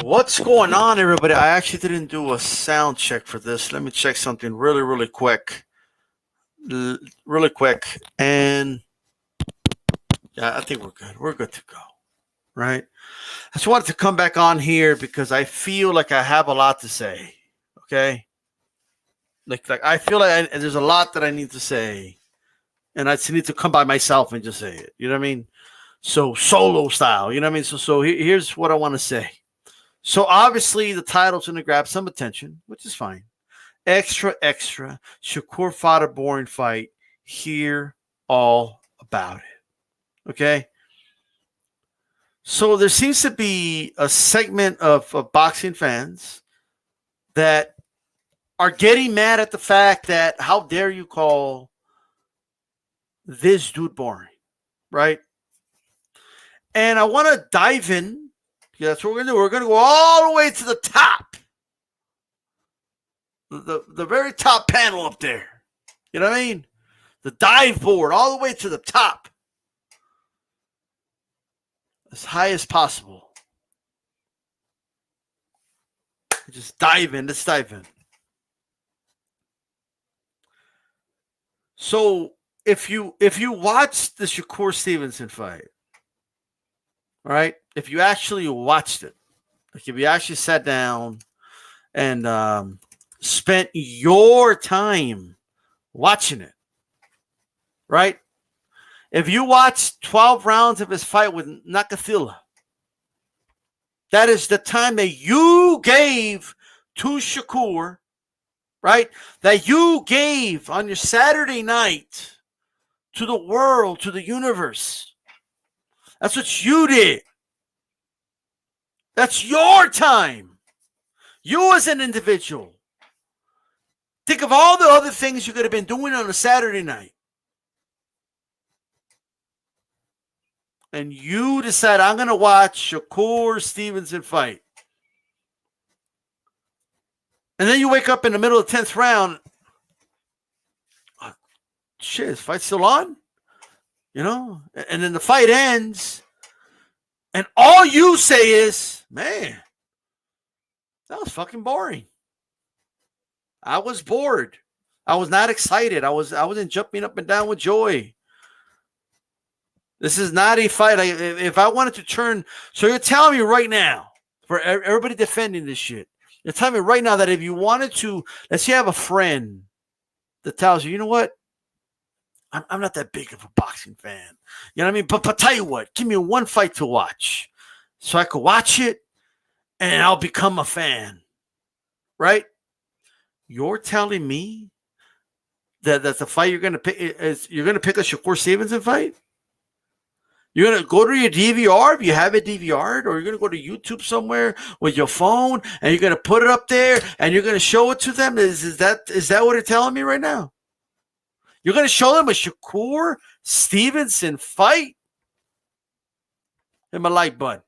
What's going on, everybody? I actually didn't do a sound check for this. Let me check something really quick. Really quick. And yeah, I think we're good. We're good to go. Right? I just wanted to come back on here because I feel like I have a lot to say. Okay? Like I feel like there's a lot that I need to say. And I just need to come by myself and just say it. You know what I mean? So solo style. You know what I mean? So here's what I want to say. So obviously the title's going to grab some attention, which is fine. Extra. Shakur fought a boring fight. Hear all about it. Okay. So there seems to be a segment of boxing fans that are getting mad at the fact that how dare you call this dude boring, right? And I want to dive in. Yeah, that's what we're going to do. We're going to go all the way to the top. The very top panel up there. You know what I mean? The dive board all the way to the top. As high as possible. Just dive in. Let's dive in. So if you watched the Shakur Stevenson fight, right? If you actually watched it, like if you actually sat down and spent your time watching it, right? If you watched 12 rounds of his fight with Nakathila, that is the time that you gave to Shakur, right? That you gave on your Saturday night to the world, to the universe. That's what you did. That's your time. You as an individual. Think of all the other things you could have been doing on a Saturday night. And you decide, I'm going to watch Shakur Stevenson fight. And then you wake up in the middle of the 10th round. Oh, shit, is the fight still on? You know? And then the fight ends. And all you say is, man, that was fucking boring. I was bored. I was not excited. I wasn't jumping up and down with joy. This is not a fight. If I wanted to turn, so you're telling me right now, for everybody defending this shit, you're telling me right now that if you wanted to, let's say you have a friend that tells you know what, I'm not that big of a boxing fan. You know what I mean? But tell you what, give me one fight to watch so I could watch it and I'll become a fan. Right? You're telling me that the fight you're going to pick is you're going to pick a Shakur Stevenson fight? You're going to go to your DVR if you have it DVR'd, or you're going to go to YouTube somewhere with your phone and you're going to put it up there and you're going to show it to them? Is that what you're telling me right now? You're going to show them a Shakur Stevenson fight? Hit my like button.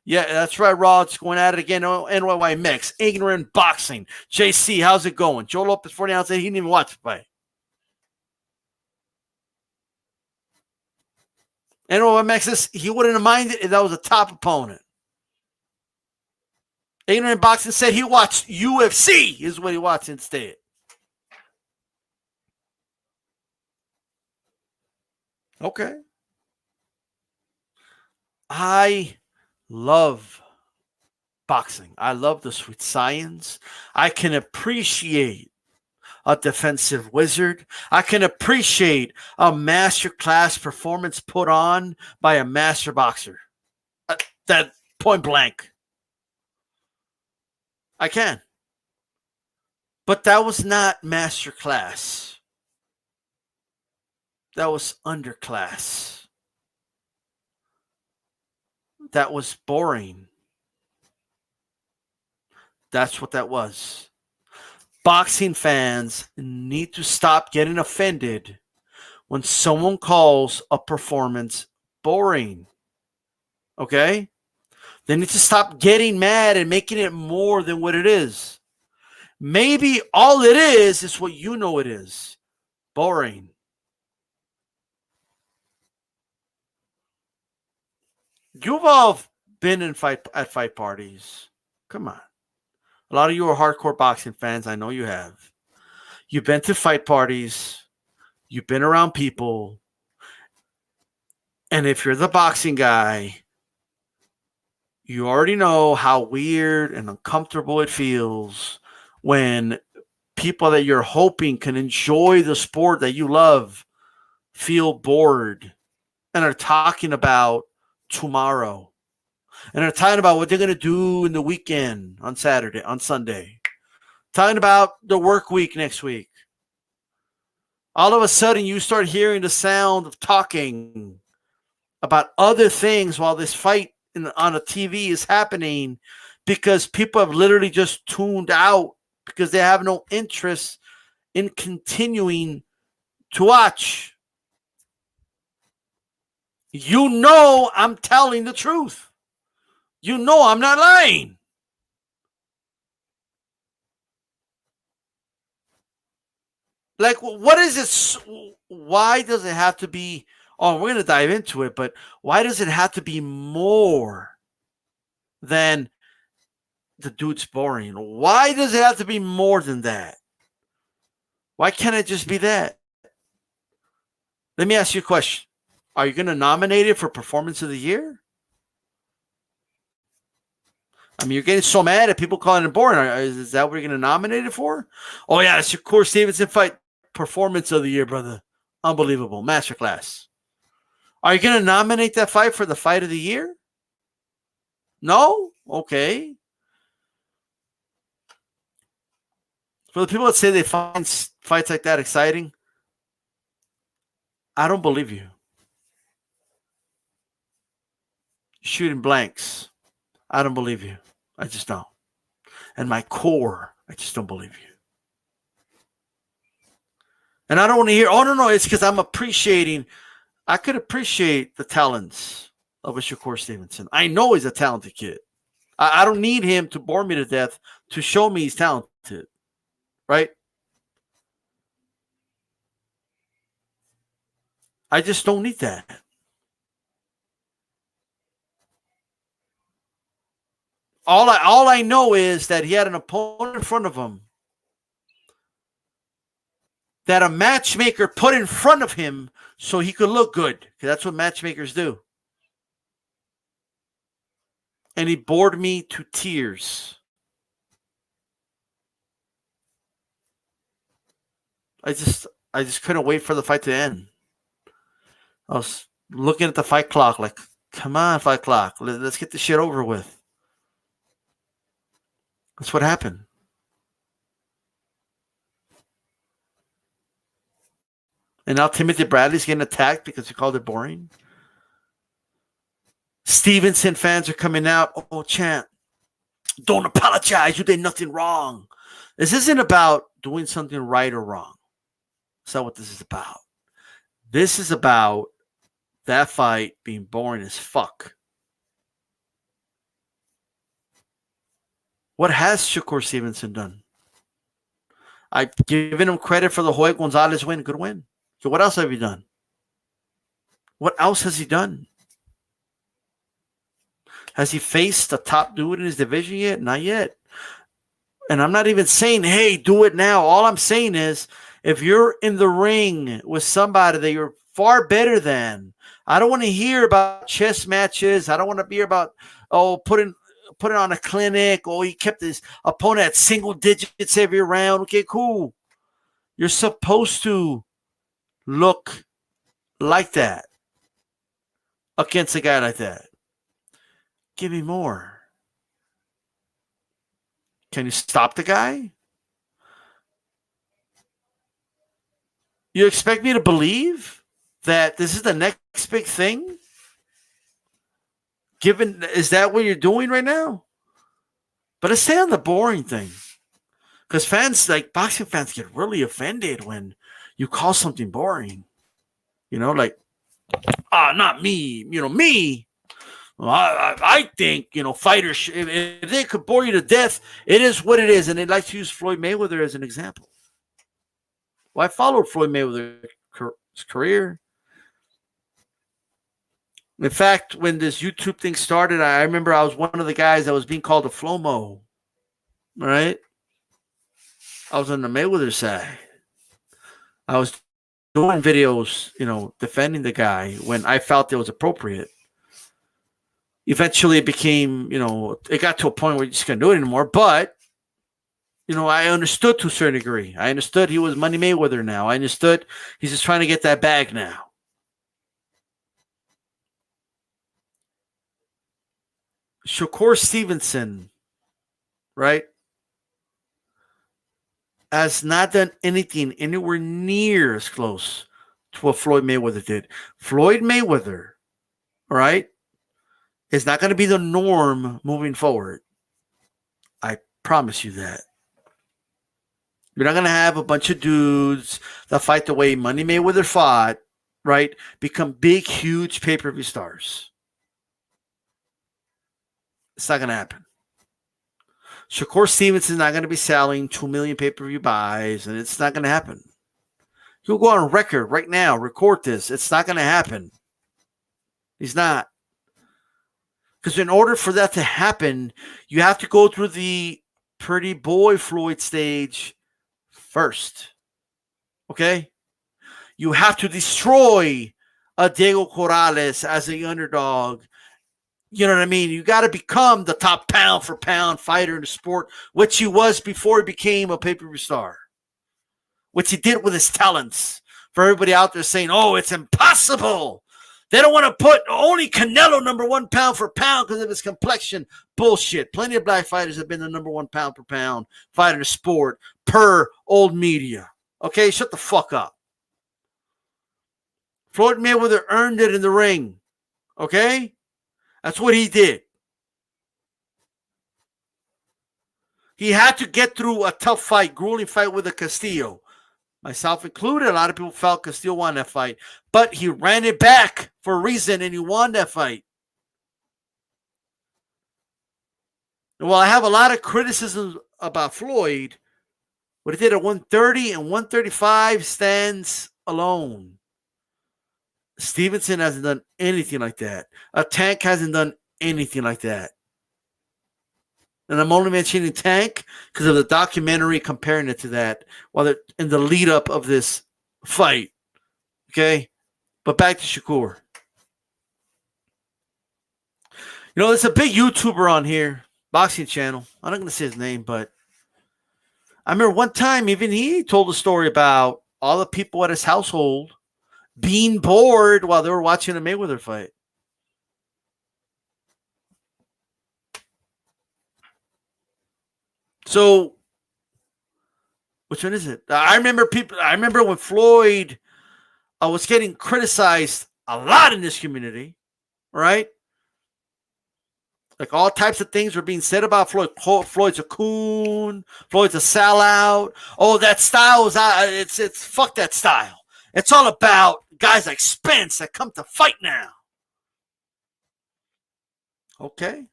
Yeah, that's right, Rod's going at it again. NYY Mix, Ignorant Boxing. JC, how's it going? Joe Lopez 49 said he didn't even watch the fight. NYY Mix says he wouldn't have minded if that was a top opponent. Ignorant Boxing said he watched UFC is what he watched instead. Okay. I love boxing. I love the sweet science. I can appreciate a defensive wizard. I can appreciate a masterclass performance put on by a master boxer. That point blank. I can. But that was not masterclass. That was underclass. That was boring. That's what that was. Boxing fans need to stop getting offended when someone calls a performance boring. Okay? They need to stop getting mad and making it more than what it is. Maybe all it is what you know it is. Boring. You've all been at fight parties. Come on. A lot of you are hardcore boxing fans. I know you have. You've been to fight parties. You've been around people. And if you're the boxing guy, you already know how weird and uncomfortable it feels when people that you're hoping can enjoy the sport that you love feel bored and are talking about tomorrow. And are talking about what they're going to do in the weekend on Saturday, on Sunday. Talking about the work week next week. All of a sudden, you start hearing the sound of talking about other things while this fight on a TV is happening, because people have literally just tuned out because they have no interest in continuing to watch. You know I'm telling the truth. You know I'm not lying. Like, what is it? Why does it have to be? Oh, we're going to dive into it, but why does it have to be more than the dude's boring? Why does it have to be more than that? Why can't it just be that? Let me ask you a question. Are you going to nominate it for Performance of the Year? I mean, you're getting so mad at people calling it boring. Is that what you're going to nominate it for? Oh, yeah, it's Shakur Stevenson fight Performance of the Year, brother. Unbelievable. Masterclass. Are you going to nominate that fight for the Fight of the Year? No? Okay. For the people that say they find fights like that exciting, I don't believe you. Shooting blanks. I don't believe you. I just don't. And my core, I just don't believe you. And I don't want to hear, oh, no, it's because I'm appreciating. I could appreciate the talents of a Shakur Stevenson. I know he's a talented kid. I don't need him to bore me to death to show me he's talented. Right? I just don't need that. All I know is that he had an opponent in front of him that a matchmaker put in front of him so he could look good. Because that's what matchmakers do. And he bored me to tears. I just couldn't wait for the fight to end. I was looking at the fight clock like, come on, fight clock. Let's get this shit over with. That's what happened. And now Timothy Bradley's getting attacked because he called it boring. Stevenson fans are coming out. Oh, champ, don't apologize. You did nothing wrong. This isn't about doing something right or wrong. That's not what this is about. This is about that fight being boring as fuck. What has Shakur Stevenson done? I've given him credit for the Hoy Gonzalez win. Good win. So what else have you done? What else has he done? Has he faced a top dude in his division yet? Not yet. And I'm not even saying, hey, do it now. All I'm saying is, if you're in the ring with somebody that you're far better than, I don't want to hear about chess matches. I don't want to hear about, putting on a clinic. Oh, he kept his opponent at single digits every round. Okay, cool. You're supposed to look like that against a guy like that. Give me more. Can you stop the guy? You expect me to believe that this is the next big thing? Is that what you're doing right now? But let's stay on the boring thing. Because fans, like boxing fans, get really offended when you call something boring. Like, not me. Me. Well, I think, fighters, if they could bore you to death, it is what it is. And they like to use Floyd Mayweather as an example. Well, I followed Floyd Mayweather's career. In fact, when this YouTube thing started, I remember I was one of the guys that was being called a Flomo. Right? I was on the Mayweather side. I was doing videos, defending the guy when I felt it was appropriate. Eventually, it became, it got to a point where you just couldn't do it anymore. But, I understood to a certain degree. I understood he was Money Mayweather now. I understood he's just trying to get that bag now. Shakur Stevenson, right, has not done anything anywhere near as close to what Floyd Mayweather did. Floyd Mayweather, right, is not going to be the norm moving forward. I promise you that. You're not going to have a bunch of dudes that fight the way Money Mayweather fought, right, become big, huge pay-per-view stars. It's not going to happen. Shakur Stevenson is not going to be selling 2 million pay-per-view buys, and it's not going to happen. He'll go on record right now, record this. It's not going to happen. He's not. Because in order for that to happen, you have to go through the pretty boy Floyd stage first. Okay? You have to destroy a Diego Corrales as a underdog. You know what I mean? You got to become the top pound for pound fighter in the sport, which he was before he became a pay-per-view star, which he did with his talents. For everybody out there saying, oh, it's impossible. They don't want to put only Canelo number one pound for pound because of his complexion. Bullshit. Plenty of black fighters have been the number one pound per pound fighter in the sport per old media. Okay, shut the fuck up. Floyd Mayweather earned it in the ring. Okay? That's what he did. He had to get through a tough fight, grueling fight with a Castillo. Myself included, a lot of people felt Castillo won that fight. But he ran it back for a reason, and he won that fight. And while I have a lot of criticisms about Floyd, what he did at 130 and 135 stands alone. Stevenson hasn't done anything like that. A Tank hasn't done anything like that. And I'm only mentioning Tank because of the documentary comparing it to that while they're in the lead up of this fight. Okay? But back to Shakur. There's a big YouTuber on here, boxing channel. I'm not going to say his name, but I remember one time even he told a story about all the people at his household being bored while they were watching a Mayweather fight. So, which one is it? I remember when Floyd was getting criticized a lot in this community, right? Like all types of things were being said about Floyd. Floyd's a coon. Floyd's a sellout. Oh, that style is it's fuck that style. It's all about guys like Spence that come to fight now. Okay.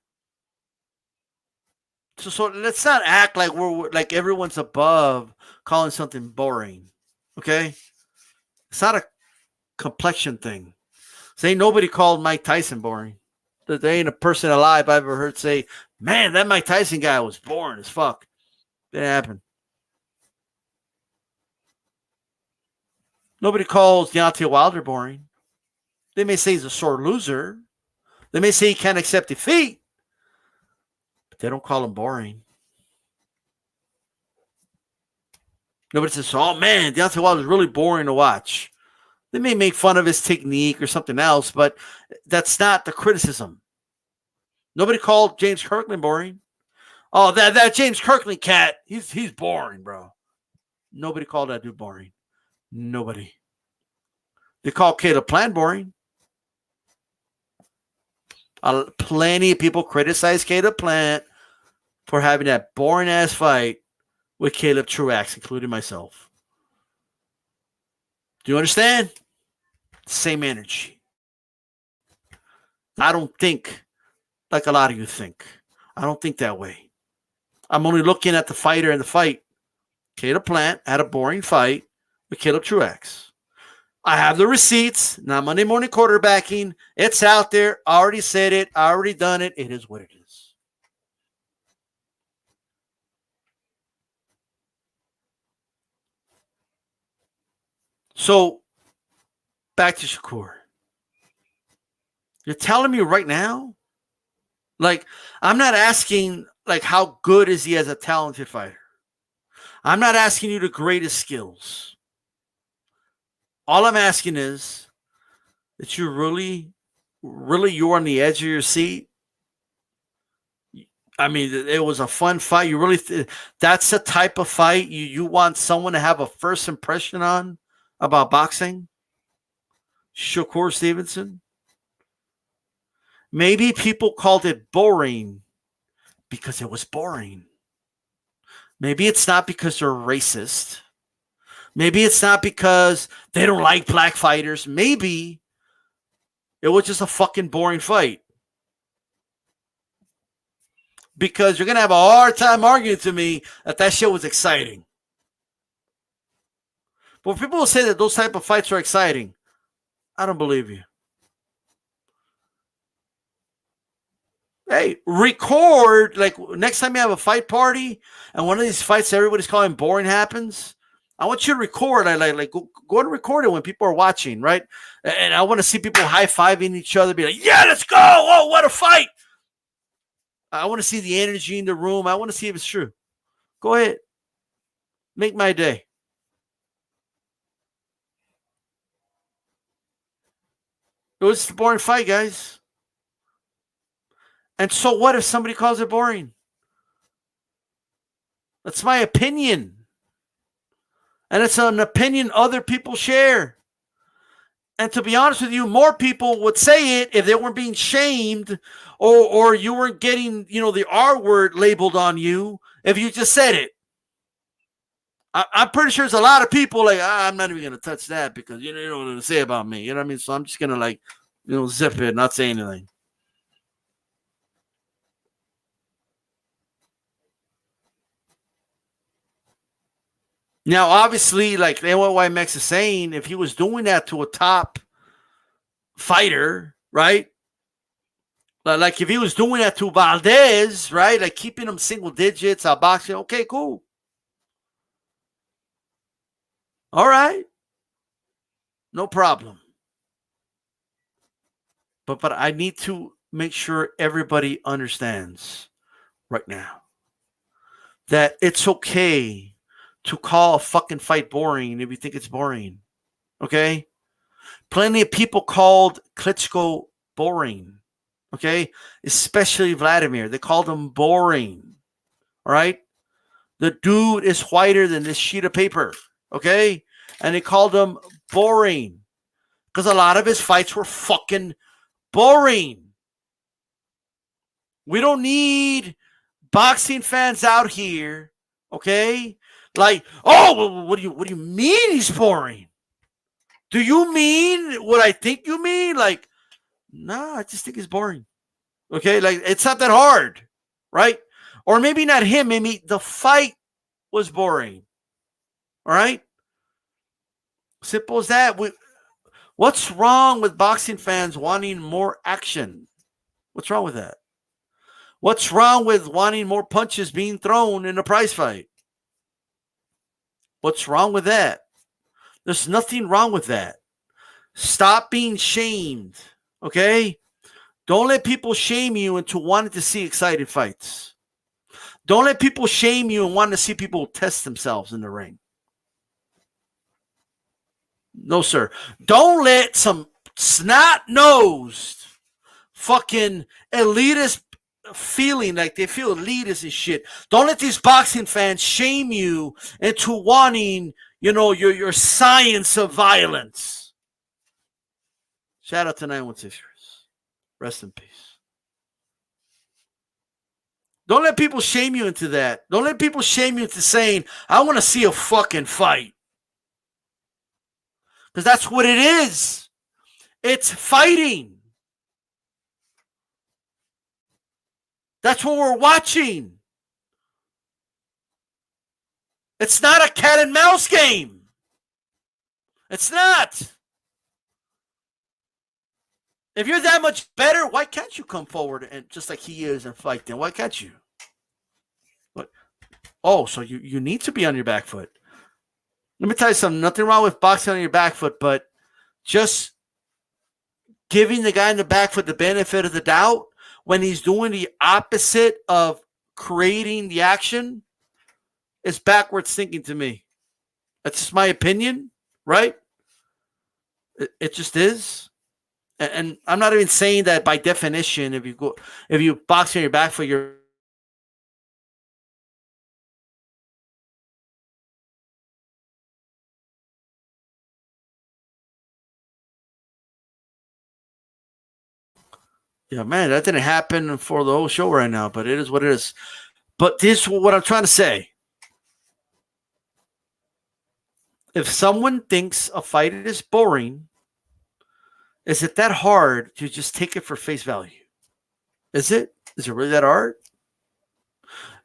So let's not act like we're like everyone's above calling something boring. Okay? It's not a complexion thing. So ain't nobody called Mike Tyson boring. There ain't a person alive I've ever heard say, man, that Mike Tyson guy was boring as fuck. Didn't happen. Nobody calls Deontay Wilder boring. They may say he's a sore loser. They may say he can't accept defeat. But they don't call him boring. Nobody says, oh man, Deontay Wilder is really boring to watch. They may make fun of his technique or something else, but that's not the criticism. Nobody called James Kirkland boring. Oh, that James Kirkland cat, he's boring, bro. Nobody called that dude boring. Nobody. They call Caleb Plant boring. Plenty of people criticize Caleb Plant for having that boring ass fight with Caleb Truax, including myself. Do you understand? Same energy. I don't think like a lot of you think. I don't think that way. I'm only looking at the fighter and the fight. Caleb Plant had a boring fight with Caleb Truax. I have the receipts, not Monday morning quarterbacking. It's out there. I already said it. I already done it. It is what it is. So, back to Shakur. You're telling me right now? Like, I'm not asking, like, how good is he as a talented fighter? I'm not asking you to grade his skills. All I'm asking is that you really, you're on the edge of your seat. I mean, it was a fun fight. You really, that's the type of fight you want someone to have a first impression on about boxing? Shakur Stevenson? Maybe people called it boring because it was boring. Maybe it's not because they're racist. Maybe it's not because they don't like black fighters. Maybe it was just a fucking boring fight. Because you're going to have a hard time arguing to me that shit was exciting. But when people say that those type of fights are exciting, I don't believe you. Hey, record, like next time you have a fight party and one of these fights everybody's calling boring happens, I want you to record. Like go and record it when people are watching, right? And I want to see people high-fiving each other, be like, yeah, let's go. Oh, what a fight. I want to see the energy in the room. I want to see if it's true. Go ahead. Make my day. It was a boring fight, guys. And so what if somebody calls it boring? That's my opinion. And it's an opinion other people share. And to be honest with you, more people would say it if they weren't being shamed or you weren't getting, the R word labeled on you if you just said it. I'm pretty sure there's a lot of people like, I'm not even going to touch that because you don't know what to say about me. You know what I mean? So I'm just going to zip it, not say anything. Now, obviously, like what Max is saying, if he was doing that to a top fighter, right? Like if he was doing that to Valdez, right? Like keeping him single digits, boxing, okay, cool. All right. No problem. But I need to make sure everybody understands right now that it's okay to call a fucking fight boring if you think it's boring. Okay? Plenty of people called Klitschko boring. Okay? Especially Vladimir. They called him boring. All right? The dude is whiter than this sheet of paper. Okay? And they called him boring. Because a lot of his fights were fucking boring. We don't need boxing fans out here, okay? Like, oh, what do you mean he's boring? Do you mean what I think you mean? Like, no, I just think he's boring. Okay, like it's not that hard, right? Or maybe not him, maybe the fight was boring. All right? Simple as that. What's wrong with boxing fans wanting more action? What's wrong with that? What's wrong with wanting more punches being thrown in a prize fight? What's wrong with that? There's nothing wrong with that. Stop being shamed, okay? Don't let people shame you into wanting to see excited fights. Don't let people shame you and want to see people test themselves in the ring. No, sir. Don't let some snot-nosed fucking elitist feeling like they feel elitist and shit. Don't let these boxing fans shame you into wanting, your science of violence. Shout out to 916. Rest in peace. Don't let people shame you into that. Don't let people shame you into saying, I want to see a fucking fight. Because that's what it is. It's fighting. That's what we're watching. It's not a cat and mouse game. It's not. If you're that much better, why can't you come forward and just like he is and fight then? Why can't you? What? Oh, so you need to be on your back foot. Let me tell you something. Nothing wrong with boxing on your back foot, but just giving the guy in the back foot the benefit of the doubt when he's doing the opposite of creating the action is backwards thinking to me. That's just my opinion, right? It just is. And I'm not even saying that by definition, if you box on your back foot, you're yeah, man, that didn't happen for the whole show right now, but it is what it is. But this is what I'm trying to say. If someone thinks a fight is boring, is it that hard to just take it for face value? Is it? Is it really that hard?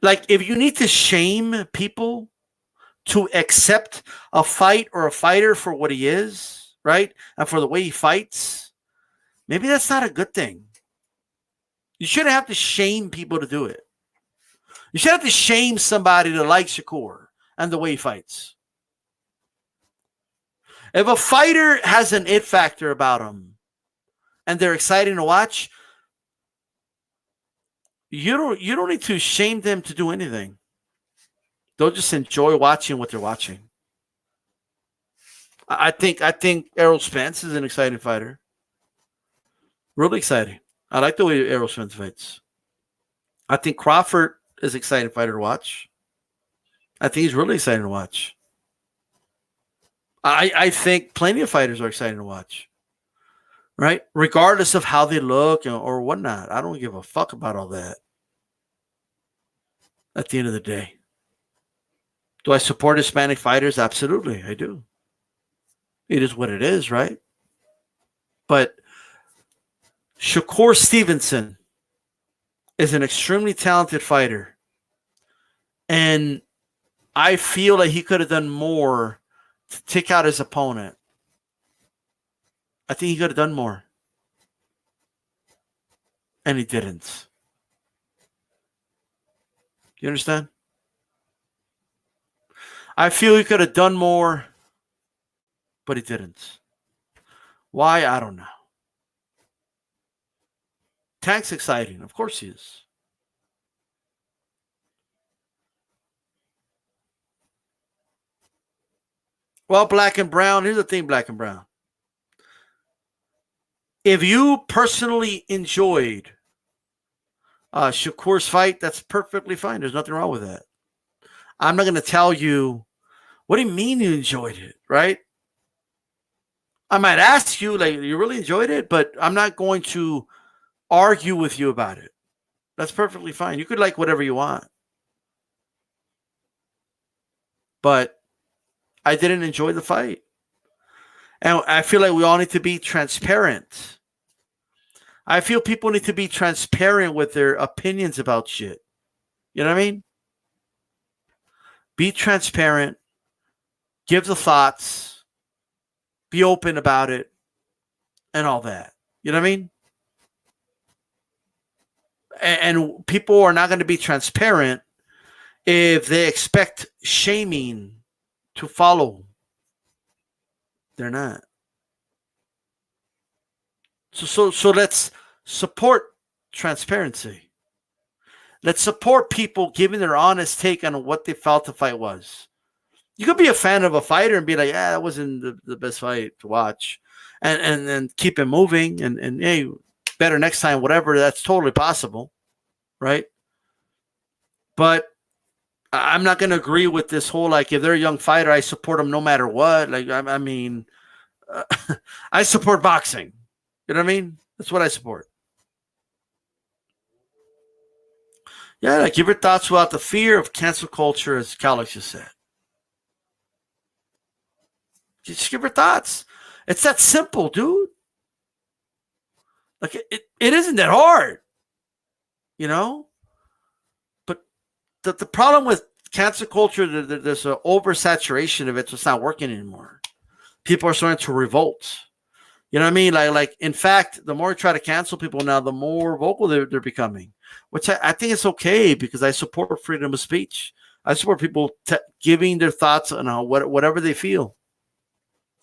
Like, if you need to shame people to accept a fight or a fighter for what he is, right? And for the way he fights, maybe that's not a good thing. You shouldn't have to shame people to do it. You shouldn't have to shame somebody to like Shakur and the way he fights. If a fighter has an it factor about him and they're exciting to watch, you don't need to shame them to do anything. They'll just enjoy watching what they're watching. I think Errol Spence is an exciting fighter. Really exciting. I like the way Errol Spence fights. I think Crawford is an exciting fighter to watch. I think he's really exciting to watch. I think plenty of fighters are exciting to watch. Right? Regardless of how they look or whatnot. I don't give a fuck about all that. At the end of the day. Do I support Hispanic fighters? Absolutely, I do. It is what it is, right? But Shakur Stevenson is an extremely talented fighter. And I feel like he could have done more to take out his opponent. I think he could have done more. And he didn't. You understand? I feel he could have done more, but he didn't. Why? I don't know. Tank's exciting. Of course he is. Well, Black and Brown, here's the thing, Black and Brown. If you personally enjoyed Shakur's fight, that's perfectly fine. There's nothing wrong with that. I'm not going to tell you, what do you mean you enjoyed it, right? I might ask you, like, you really enjoyed it, but I'm not going to argue with you about it. That's perfectly fine. You could like whatever you want. But I didn't enjoy the fight. And I feel like we all need to be transparent. I feel people need to be transparent with their opinions about shit. You know what I mean? Be transparent. Give the thoughts. Be open about it. And all that. You know what I mean? And people are not going to be transparent if they expect shaming to follow. They're not. So let's support transparency. Let's support people giving their honest take on what they felt the fight was. You could be a fan of a fighter and be like, yeah, that wasn't the best fight to watch. And then keep it moving and hey, better next time, whatever. That's totally possible. Right? But I'm not going to agree with this whole, like, if they're a young fighter, I support them no matter what. Like, I mean, I support boxing. You know what I mean? That's what I support. Yeah, like, give your thoughts about the fear of cancel culture, as Calix just said. Just give your thoughts. It's that simple, dude. Like, it isn't that hard. You know? But the problem with cancel culture, there's an oversaturation of it, so it's not working anymore. People are starting to revolt. You know what I mean? Like in fact, the more I try to cancel people now, the more vocal they're becoming, which I think it's okay because I support freedom of speech. I support people giving their thoughts on whatever they feel.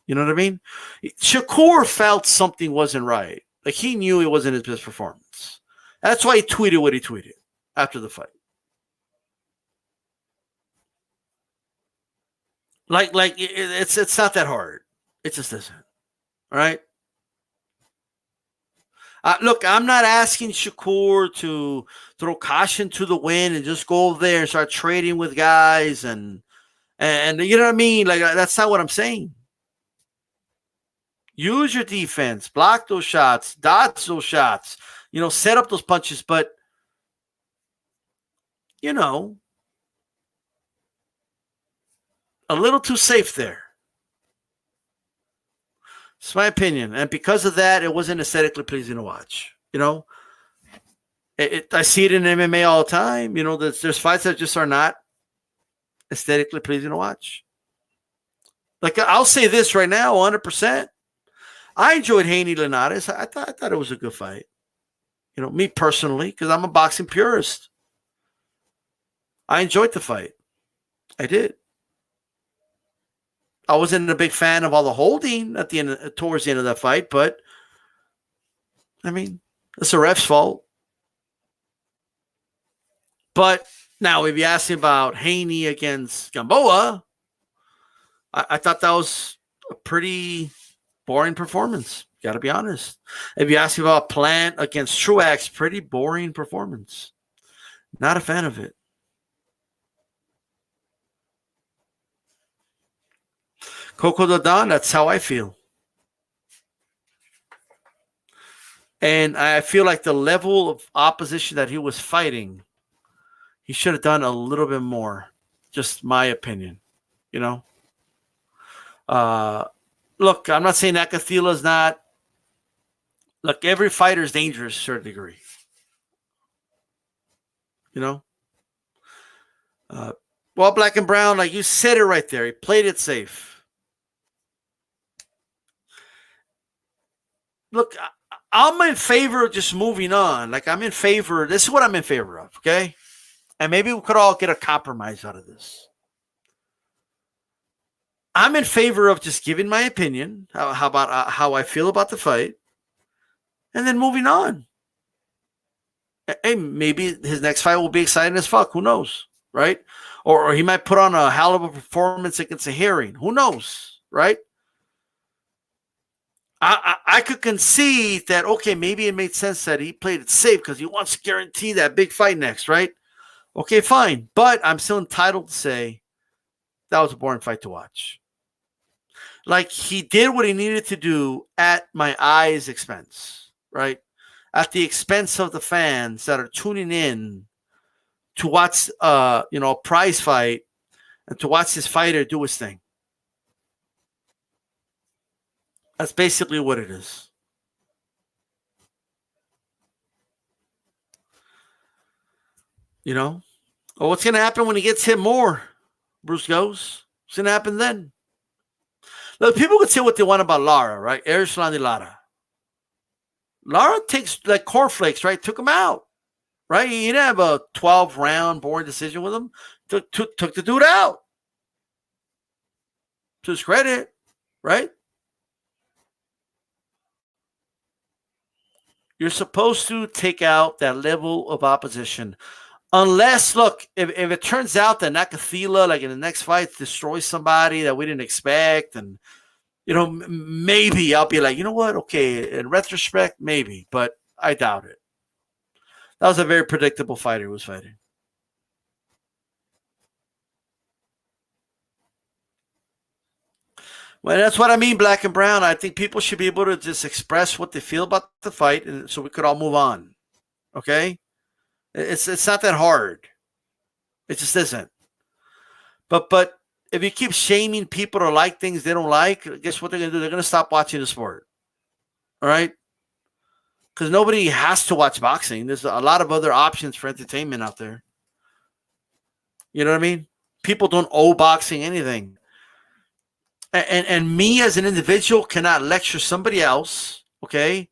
You know what I mean? Shakur felt something wasn't right. Like he knew it wasn't his best performance. That's why he tweeted what he tweeted after the fight. Like it's not that hard. It just isn't. All right. Look, I'm not asking Shakur to throw caution to the wind and just go over there and start trading with guys and you know what I mean? Like that's not what I'm saying. Use your defense, block those shots, dodge those shots, you know, set up those punches, but you know, a little too safe there. It's my opinion. And because of that, it wasn't aesthetically pleasing to watch. You know, I see it in MMA all the time. You know, there's fights that just are not aesthetically pleasing to watch. Like, I'll say this right now, 100%. I enjoyed Haney Linares. I thought it was a good fight. You know, me personally, because I'm a boxing purist. I enjoyed the fight. I did. I wasn't a big fan of all the holding at the end, towards the end of that fight, but I mean, it's the ref's fault. But now, if you ask me about Haney against Gamboa, I thought that was a pretty boring performance. Got to be honest. If you ask me about Plant against Truax, pretty boring performance. Not a fan of it. Coco del Don, that's how I feel. And I feel like the level of opposition that he was fighting, he should have done a little bit more. Just my opinion, you know. Look, I'm not saying Nakathila is not. Look, every fighter is dangerous to a certain degree. You know. Well, Black and Brown, like you said it right there. He played it safe. Look, I'm in favor of just moving on. Like I'm in favor. This is what I'm in favor of, okay? And maybe we could all get a compromise out of this. I'm in favor of just giving my opinion, how about how I feel about the fight, and then moving on. Hey, maybe his next fight will be exciting as fuck. Who knows, right? Or he might put on a hell of a performance against a Herring. Who knows, right? I could concede that, okay, maybe it made sense that he played it safe because he wants to guarantee that big fight next, right? Okay, fine. But I'm still entitled to say that was a boring fight to watch. Like, he did what he needed to do at my eyes' expense, right? At the expense of the fans that are tuning in to watch, a prize fight and to watch this fighter do his thing. That's basically what it is. You know? Well, what's going to happen when he gets hit more? Bruce goes. What's going to happen then? Look, people could say what they want about Lara, right? Erislandy Lara. Lara takes like cornflakes, right? Took him out, right? He didn't have a 12-round boring decision with him. Took the dude out. To his credit, right? You're supposed to take out that level of opposition. Unless, look, if it turns out that Nakathila, like in the next fight, destroys somebody that we didn't expect, and, maybe I'll be like, you know what? Okay, in retrospect, maybe, but I doubt it. That was a very predictable fighter who was fighting. Well, that's what I mean, Black and Brown. I think people should be able to just express what they feel about the fight, and so we could all move on. Okay? It's not that hard. It just isn't. But if you keep shaming people to like things they don't like, guess what they're going to do? They're going to stop watching the sport. All right? Because nobody has to watch boxing. There's a lot of other options for entertainment out there. You know what I mean? People don't owe boxing anything. And me as an individual cannot lecture somebody else. Okay,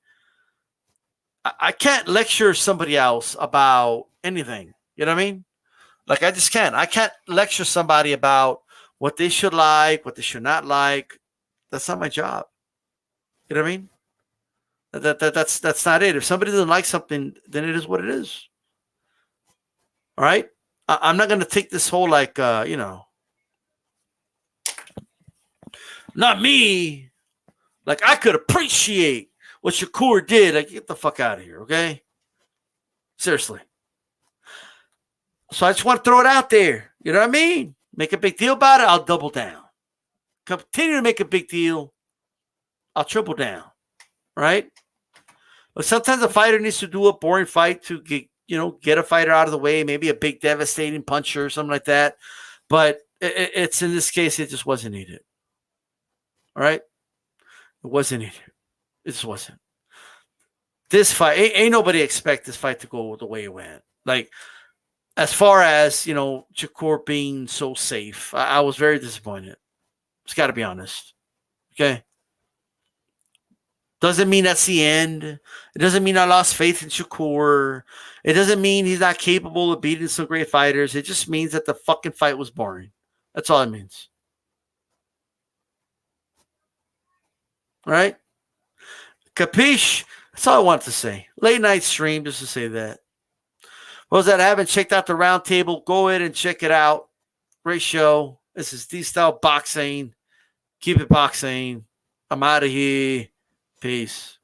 I can't lecture somebody else about anything. You know what I mean? Like I just can't. I can't lecture somebody about what they should like, what they should not like. That's not my job. You know what I mean? That's not it. If somebody doesn't like something, then it is what it is. All right. I'm not going to take this whole like not me. Like I could appreciate what Shakur did. Like get the fuck out of here, okay? Seriously. So I just want to throw it out there. You know what I mean? Make a big deal about it. I'll double down. Continue to make a big deal. I'll triple down. Right? But sometimes a fighter needs to do a boring fight to get a fighter out of the way. Maybe a big devastating puncher or something like that. But it's in this case, it just wasn't needed. All right? It wasn't needed. It just wasn't. This fight, ain't nobody expect this fight to go the way it went. Like, as far as, Shakur being so safe, I was very disappointed. Just got to be honest. Okay? Doesn't mean that's the end. It doesn't mean I lost faith in Shakur. It doesn't mean he's not capable of beating some great fighters. It just means that the fucking fight was boring. That's all it means. All right? Capiche? That's all I wanted to say. Late night stream, just to say that. For those that haven't checked out the round table, go ahead and check it out. Great show. This is DStyleBoxing. Keep it boxing. I'm out of here. Peace.